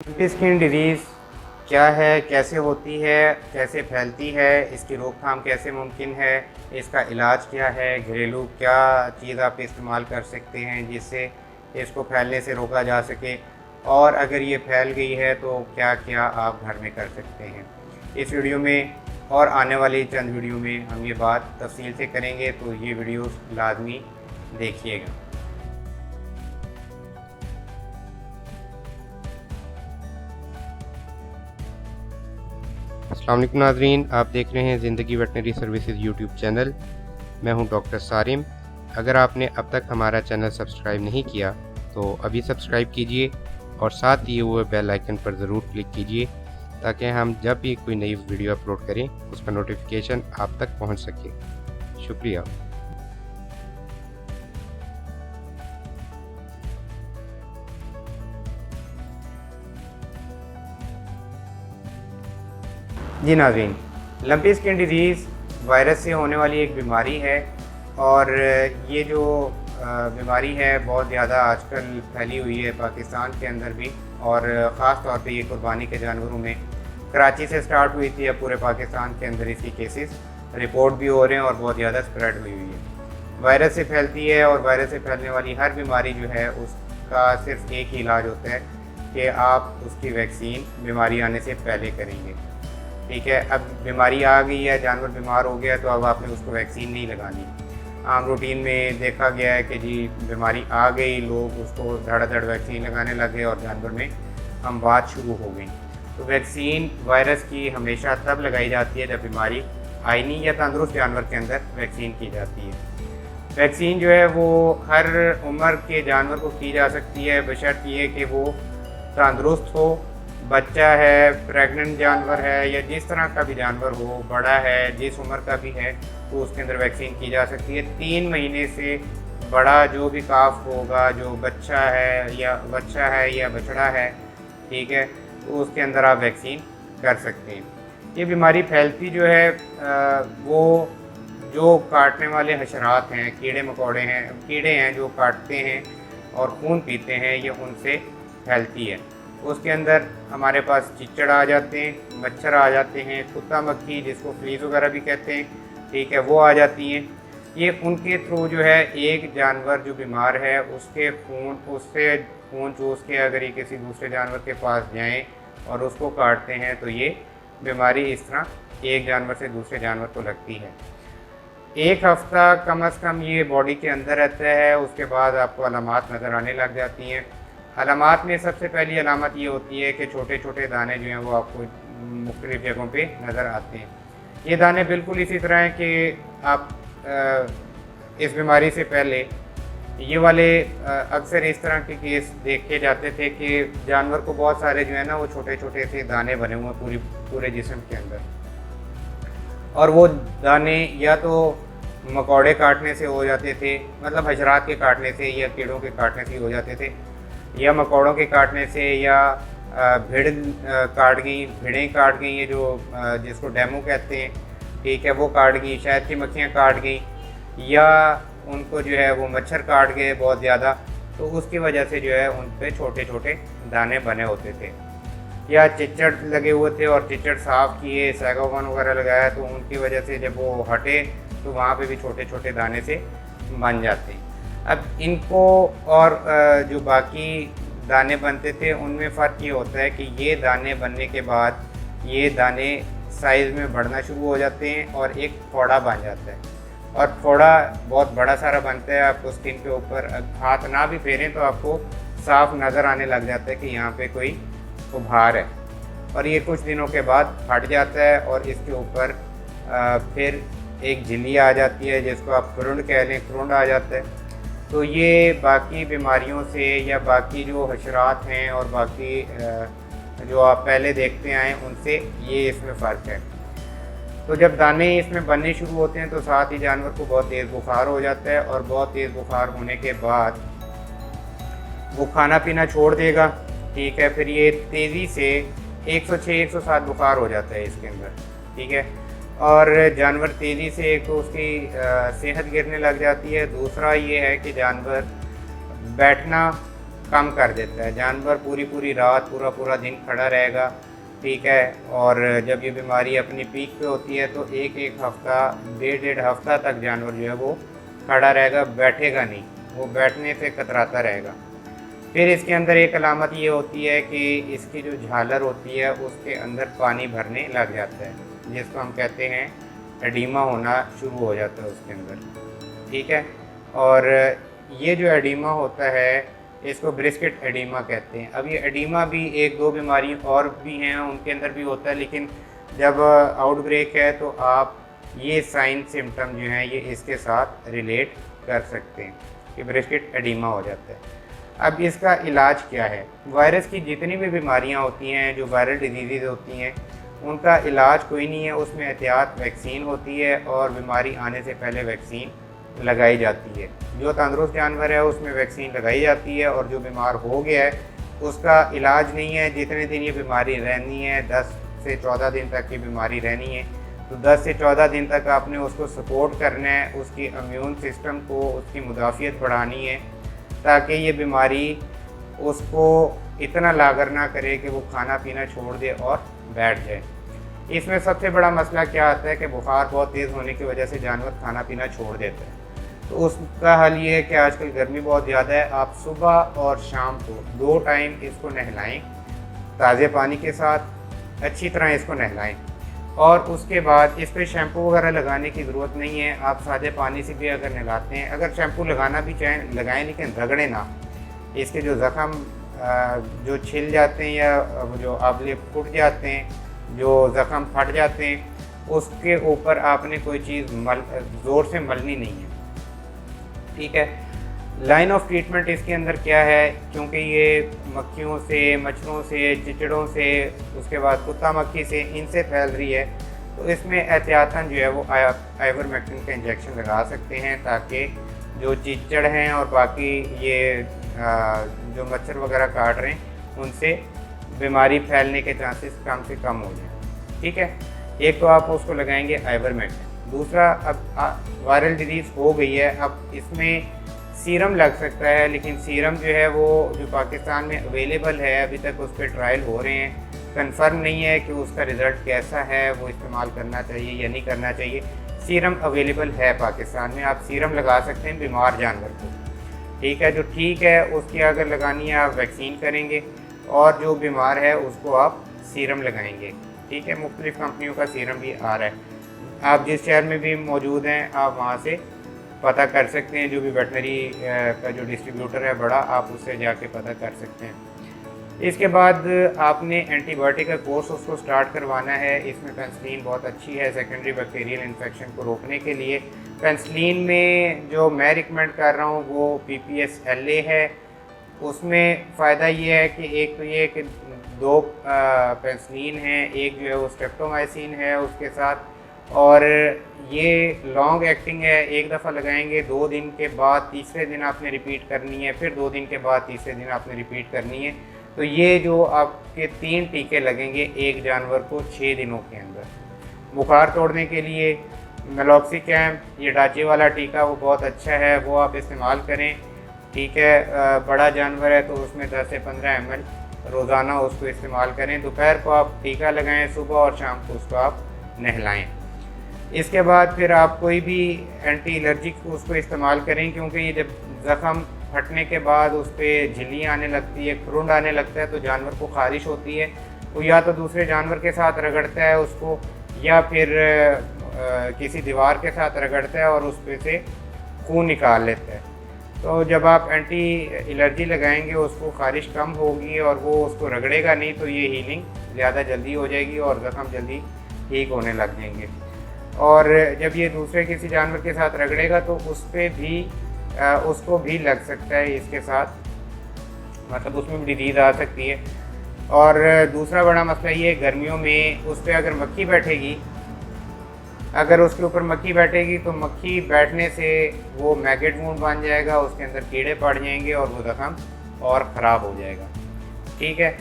Skin disease क्या है, कैसे होती है, कैसे फैलती है, इसकी रोकथाम कैसे मुमकिन है, इसका इलाज क्या है, घरेलू क्या चीज़ आप इस्तेमाल कर सकते हैं जिससे इसको फैलने से रोका जा सके, और अगर ये फैल गई है तो क्या क्या आप घर में कर सकते हैं। इस वीडियो में और आने वाली चंद वीडियो में हम ये बात तफसील से करेंगे, तो ये वीडियोस लाजमी देखिएगा। अस्सलाम वालेकुम नाज़रीन, आप देख रहे हैं ज़िंदगी वेटनरी सर्विसेज यूट्यूब चैनल। मैं हूं डॉक्टर सारिम। अगर आपने अब तक हमारा चैनल सब्सक्राइब नहीं किया तो अभी सब्सक्राइब कीजिए और साथ दिए हुए बेल आइकन पर ज़रूर क्लिक कीजिए ताकि हम जब भी कोई नई वीडियो अपलोड करें उसका नोटिफिकेशन आप तक पहुंच सके। शुक्रिया। जी नाज़रीन, लंपी स्किन डिजीज़ वायरस से होने वाली एक बीमारी है, और ये जो बीमारी है बहुत ज़्यादा आजकल फैली हुई है पाकिस्तान के अंदर भी, और ख़ास तौर पे ये कुर्बानी के जानवरों में। कराची से स्टार्ट हुई थी, अब पूरे पाकिस्तान के अंदर इसकी केसेस रिपोर्ट भी हो रहे हैं और बहुत ज़्यादा स्प्रेड हुई हुई है। वायरस से फैलती है, और वायरस से फैलने वाली हर बीमारी जो है उसका सिर्फ एक ही इलाज होता है कि आप उसकी वैक्सीन बीमारी आने से पहले करेंगे। ठीक है, अब बीमारी आ गई है, जानवर बीमार हो गया, तो अब आपने उसको वैक्सीन नहीं लगानी। आम रूटीन में देखा गया है कि जी बीमारी आ गई, लोग उसको धड़ाधड़ वैक्सीन लगाने लगे और जानवर में अमवात शुरू हो गई। तो वैक्सीन वायरस की हमेशा तब लगाई जाती है जब बीमारी आई नहीं, या तंदुरुस्त जानवर के अंदर वैक्सीन की जाती है। वैक्सीन जो है वो हर उम्र के जानवर को की जा सकती है, बशर्ते ये कि वो तंदुरुस्त हो, बच्चा है, प्रेग्नेंट जानवर है, या जिस तरह का भी जानवर हो, बड़ा है, जिस उम्र का भी है, तो उसके अंदर वैक्सीन की जा सकती है। 3 महीने से बड़ा जो भी काफ होगा, जो बच्चा है या बछड़ा है, ठीक है, तो उसके अंदर आप वैक्सीन कर सकते हैं। ये बीमारी फैलती जो है वो जो काटने वाले हशरात हैं, कीड़े हैं जो काटते हैं और खून पीते हैं, ये उनसे फैलती है। उसके अंदर हमारे पास चिच्चड़ आ जाते हैं, मच्छर आ जाते हैं, कुत्ता मक्खी जिसको फ्लीज वगैरह भी कहते हैं, ठीक है, वो आ जाती हैं। ये उनके थ्रू जो है एक जानवर जो बीमार है उससे खून चूस के अगर ये किसी दूसरे जानवर के पास जाएं और उसको काटते हैं तो ये बीमारी इस तरह एक जानवर से दूसरे जानवर को लगती है। 1 हफ़्ता कम से कम ये बॉडी के अंदर रहता है, उसके बाद आपको अलामात नज़र आने लग जाती हैं। अलामात में सबसे पहली अलामत ये होती है कि छोटे छोटे दाने जो हैं वो आपको मुख्तलिफ़ जगहों पे नज़र आते हैं। ये दाने बिल्कुल इसी तरह हैं कि आप इस बीमारी से पहले ये वाले अक्सर इस तरह के केस देखे जाते थे कि जानवर को बहुत सारे जो है ना वो छोटे छोटे से दाने बने हुए पूरे जिस्म के अंदर, और वो दाने या तो मकोड़े काटने से हो जाते थे, मतलब हशरात के काटने से या कीड़ों के काटने से हो जाते थे, या मकोड़ों के काटने से, या भिड़ें काट गई, ये जो जिसको डेमो कहते हैं, ठीक है, वो काट गई, शहद की मक्खियाँ काट गई, या उनको जो है वो मच्छर काट गए बहुत ज़्यादा, तो उसकी वजह से जो है उन पे छोटे छोटे दाने बने होते थे। या चिच्चड़ लगे हुए थे और चिच्चड़ साफ़ किए, सैगोवन वगैरह लगाया, तो उनकी वजह से जब वो हटे तो वहाँ पे भी छोटे छोटे दाने से बन जाते हैं। अब इनको और जो बाकी दाने बनते थे उनमें फ़र्क ये होता है कि ये दाने बनने के बाद ये दाने साइज़ में बढ़ना शुरू हो जाते हैं और एक फोड़ा बन जाता है, और फोड़ा बहुत बड़ा सारा बनता है। आपको स्किन के ऊपर हाथ ना भी फेरें तो आपको साफ नज़र आने लग जाता है कि यहाँ पे कोई उभार है, और ये कुछ दिनों के बाद फट जाता है और इसके ऊपर फिर एक झिल्ली आ जाती है जिसको आप खुरुंड कह लें, खुरुंड आ जाता है। तो ये बाकी बीमारियों से या बाकी जो हशरात हैं और बाकी जो आप पहले देखते आए उनसे ये इसमें फ़र्क है। तो जब दाने इसमें बनने शुरू होते हैं तो साथ ही जानवर को बहुत तेज़ बुखार हो जाता है, और बहुत तेज़ बुखार होने के बाद वो खाना पीना छोड़ देगा, ठीक है, फिर ये तेज़ी से 106-107 बुखार हो जाता है इसके अंदर, ठीक है, और जानवर तेज़ी से, एक तो उसकी सेहत गिरने लग जाती है, दूसरा ये है कि जानवर बैठना कम कर देता है। जानवर पूरी पूरी रात पूरा पूरा दिन खड़ा रहेगा, ठीक है। और जब ये बीमारी अपनी पीक पे होती है तो एक एक हफ़्ता, डेढ़ हफ़्ता तक जानवर जो है वो खड़ा रहेगा, बैठेगा नहीं, वो बैठने से कतराता रहेगा। फिर इसके अंदर एक अलामत ये होती है कि इसकी जो झालर होती है उसके अंदर पानी भरने लग जाता है, जिसको हम कहते हैं एडीमा होना शुरू हो जाता है उसके अंदर, ठीक है। और ये जो एडीमा होता है इसको ब्रिस्केट एडीमा कहते हैं। अब ये एडीमा भी एक दो बीमारी और भी हैं उनके अंदर भी होता है, लेकिन जब आउटब्रेक है तो आप ये साइन सिम्टम जो हैं ये इसके साथ रिलेट कर सकते हैं कि ब्रिस्केट एडीमा हो जाता है। अब इसका इलाज क्या है? वायरस की जितनी भी बीमारियां होती हैं, जो वायरल डिजीज़ होती हैं, उनका इलाज कोई नहीं है, उसमें एहतियात वैक्सीन होती है और बीमारी आने से पहले वैक्सीन लगाई जाती है। जो तंदुरुस्त जानवर है उसमें वैक्सीन लगाई जाती है, और जो बीमार हो गया है उसका इलाज नहीं है। जितने दिन ये बीमारी रहनी है, 10 से 14 दिन तक ये बीमारी रहनी है, तो 10 से 14 दिन तक आपने उसको सपोर्ट करना है, उसकी इम्यून सिस्टम को, उसकी मुदाफ़ियत बढ़ानी है, ताकि ये बीमारी उसको इतना लागर ना करे कि वो खाना पीना छोड़ दे और बैठ जाए। इसमें सबसे बड़ा मसला क्या आता है कि बुखार बहुत तेज़ होने की वजह से जानवर खाना पीना छोड़ देता है। तो उसका हल ये है कि आजकल गर्मी बहुत ज़्यादा है, आप सुबह और शाम को 2 टाइम इसको नहलाएं, ताज़े पानी के साथ अच्छी तरह इसको नहलाएं। और उसके बाद इस पर शैम्पू वगैरह लगाने की ज़रूरत नहीं है, आप सादे पानी से भी अगर नहलाते हैं, अगर शैम्पू लगाना भी चाहें लगाएं, लेकिन रगड़े ना। इसके जो ज़ख़म जो छिल जाते हैं या जो आबले फूट जाते हैं, जो ज़ख़म फट जाते हैं, उसके ऊपर आपने कोई चीज़ ज़ोर से मलनी नहीं है, ठीक है। लाइन ऑफ ट्रीटमेंट इसके अंदर क्या है, क्योंकि ये मक्खियों से, मच्छरों से, चिचड़ों से, उसके बाद कुत्ता मक्खी से, इनसे फैल रही है, तो इसमें एहतियातन जो है वो आइवरमेक्टिन का इंजेक्शन लगा सकते हैं, ताकि जो चिचड़ हैं और बाकी ये जो मच्छर वगैरह काट रहे हैं उनसे बीमारी फैलने के चांसेस कम से कम हो जाए, ठीक है। एक तो आप उसको लगाएंगे आइवरमेक्टिन। दूसरा, अब वायरल डिजीज़ हो गई है, अब इसमें सीरम लग सकता है, लेकिन सीरम जो है वो जो पाकिस्तान में अवेलेबल है, अभी तक उस पर ट्रायल हो रहे हैं, कंफर्म नहीं है कि उसका रिज़ल्ट कैसा है, वो इस्तेमाल करना चाहिए या नहीं करना चाहिए। सीरम अवेलेबल है पाकिस्तान में, आप सीरम लगा सकते हैं बीमार जानवर को, ठीक है। जो ठीक है उसकी अगर लगानी है आप वैक्सीन करेंगे, और जो बीमार है उसको आप सीरम लगाएंगे, ठीक है। मुख्तलिफ़ कंपनियों का सीरम भी आ रहा है, आप जिस शहर में भी मौजूद हैं आप वहाँ से पता कर सकते हैं। जो भी वेटनरी का जो डिस्ट्रीब्यूटर है बड़ा, आप उससे जाके पता कर सकते हैं। इसके बाद आपने एंटीबायोटिक का कोर्स उसको स्टार्ट करवाना है। इसमें पेनिसिलिन बहुत अच्छी है सेकेंडरी बैक्टीरियल इन्फेक्शन को रोकने के लिए। पेनिसिलिन में जो मैं रिकमेंड कर रहा हूँ वो PPS LA है। उसमें फ़ायदा ये है कि एक तो ये कि 2 पेनिसिलिन हैं, एक जो है वो स्ट्रेप्टोमाइसिन है उसके साथ, और ये लॉन्ग एक्टिंग है। एक दफ़ा लगाएंगे, 2 दिन के बाद तीसरे दिन आपने रिपीट करनी है, फिर 2 दिन के बाद तीसरे दिन आपने रिपीट करनी है। तो ये जो आपके 3 टीके लगेंगे एक जानवर को 6 दिनों के अंदर। बुखार तोड़ने के लिए मेलॉक्सिकैम, ये डाचे वाला टीका, वो बहुत अच्छा है, वो आप इस्तेमाल करें, ठीक है। बड़ा जानवर है तो उसमें 10 से 15 ml रोज़ाना उसको इस्तेमाल करें। दोपहर को आप टीका लगाएं, सुबह और शाम को उसको आप नहलाएं। इसके बाद फिर आप कोई भी एंटी एलर्जिक उसको इस्तेमाल करें, क्योंकि ये जब ज़ख़म फटने के बाद उस पर झिल्ली आने लगती है, खुरुंड आने लगता है, तो जानवर को ख़ारिश होती है, तो या तो दूसरे जानवर के साथ रगड़ता है उसको, या फिर किसी दीवार के साथ रगड़ता है और उस पर से खून निकाल लेता है। तो जब आप एंटी एलर्जी लगाएंगे उसको ख़ारिश कम होगी और वो उसको रगड़ेगा नहीं, तो ये हीलिंग ज़्यादा जल्दी हो जाएगी और ज़ख़म जल्दी ठीक होने लग जाएंगे। और जब ये दूसरे किसी जानवर के साथ रगड़ेगा तो उस पर भी उसको भी लग सकता है इसके साथ, मतलब उसमें भी डिजीज़ आ सकती है। और दूसरा बड़ा मसला ये है, गर्मियों में उस पर अगर मक्खी बैठेगी, अगर उसके ऊपर मक्खी बैठेगी तो मक्खी बैठने से वो मैगेट वुंड बन जाएगा, उसके अंदर कीड़े पड़ जाएंगे और वो ज़ख़म और ख़राब हो जाएगा, ठीक है।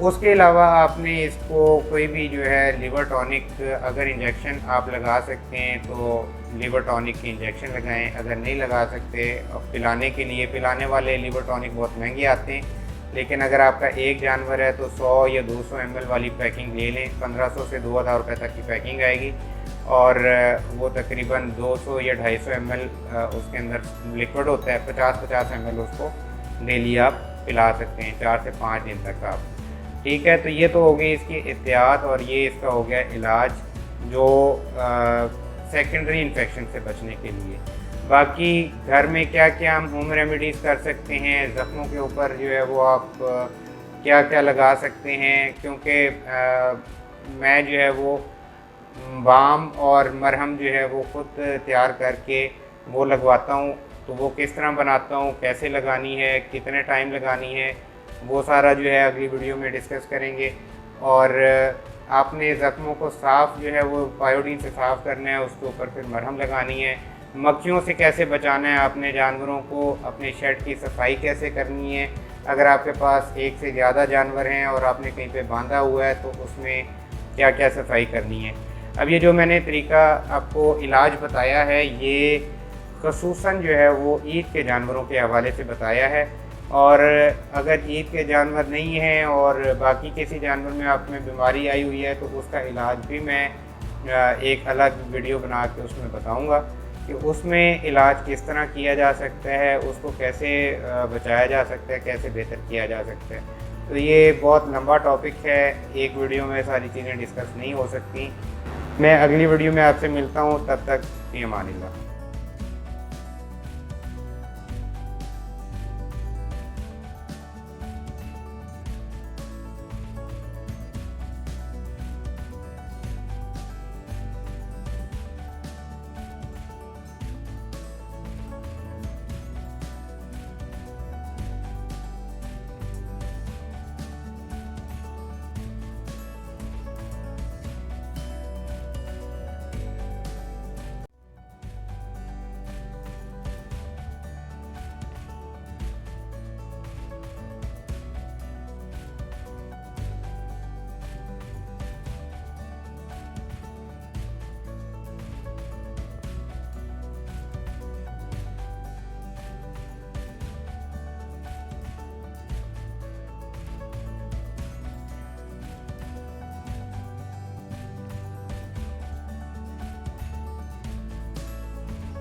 उसके अलावा आपने इसको कोई भी जो है लिवर टॉनिक अगर इंजेक्शन आप लगा सकते हैं तो लीवर टॉनिक के इंजेक्शन लगाएं। अगर नहीं लगा सकते, पिलाने के लिए, पिलाने वाले लीवर टॉनिक बहुत महंगे आते हैं, लेकिन अगर आपका एक जानवर है तो 100 या 200 ml वाली पैकिंग ले लें। 1500 से 2000 रुपये तक की पैकिंग आएगी और वो तकरीबन 200 या 250 ml उसके अंदर लिक्विड होता है। 50-50 ml उसको डेली आप पिला सकते हैं 4 से 5 दिन तक आप। ठीक है, तो ये तो हो गई इसकी एहतियात और ये इसका हो गया इलाज जो सेकेंडरी इन्फेक्शन से बचने के लिए। बाकी घर में क्या क्या हम होम रेमेडीज़ कर सकते हैं, ज़ख्मों के ऊपर जो है वो आप क्या क्या लगा सकते हैं, क्योंकि मैं जो है वो बाम और मरहम जो है वो ख़ुद तैयार करके वो लगवाता हूँ। तो वो किस तरह बनाता हूँ, कैसे लगानी है, कितने टाइम लगानी है, वो सारा जो है अगली वीडियो में डिस्कस करेंगे। और आपने ज़ख्मों को साफ़ जो है वो पायोडीन से साफ़ करना है, उसके ऊपर फिर मरहम लगानी है। मक्खियों से कैसे बचाना है आपने जानवरों को, अपने शेड की सफाई कैसे करनी है। अगर आपके पास एक से ज़्यादा जानवर हैं और आपने कहीं पे बांधा हुआ है तो उसमें क्या क्या सफाई करनी है। अब ये जो मैंने तरीका आपको इलाज बताया है, ये ख़ुसूसन जो है वो ईद के जानवरों के हवाले से बताया है। और अगर ईद के जानवर नहीं हैं और बाकी किसी जानवर में आप में बीमारी आई हुई है तो उसका इलाज भी मैं एक अलग वीडियो बना के उसमें बताऊंगा कि उसमें इलाज किस तरह किया जा सकता है, उसको कैसे बचाया जा सकता है, कैसे बेहतर किया जा सकता है। तो ये बहुत लंबा टॉपिक है, एक वीडियो में सारी चीज़ें डिस्कस नहीं हो सकती। मैं अगली वीडियो में आपसे मिलता हूँ, तब तक फ़ी अमान अल्लाह।